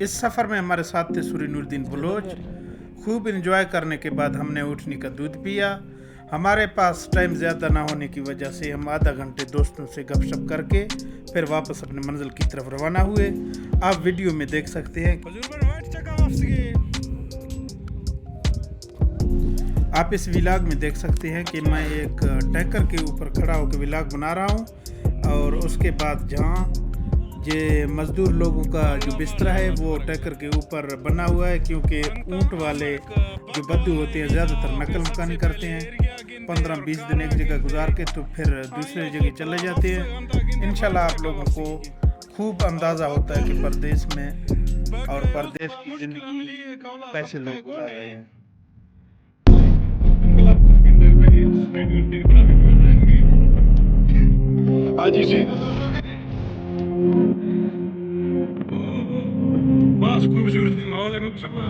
इस सफ़र में हमारे साथ थे सुरीनुद्दीन बलोच। खूब इंजॉय करने के बाद हमने ऊँटनी का दूध पिया। हमारे पास टाइम ज़्यादा ना होने की वजह से हम आधा घंटे दोस्तों से गपशप करके फिर वापस अपने मंजिल की तरफ रवाना हुए। आप वीडियो में देख सकते हैं। आप इस विलाग में देख सकते हैं कि मैं एक टैंकर के ऊपर खड़ा होकर विलाग बना रहा हूं, और उसके बाद जहां ये मज़दूर लोगों का जो बिस्तरा है वो टैंकर के ऊपर बना हुआ है, क्योंकि ऊंट वाले जो बद्दू होते हैं ज़्यादातर नकल मकानी करते हैं। 15-20 दिन एक जगह गुजार के तो फिर दूसरे जगह चले जाते हैं। इंशाल्लाह आप लोगों को खूब अंदाज़ा होता है कि परदेश में और परदेश की ज़िंदगी कैसे लोग गुजार रहे हैं। Hadi Hüseyin. Mas kurmuş üretim havalarını tutma.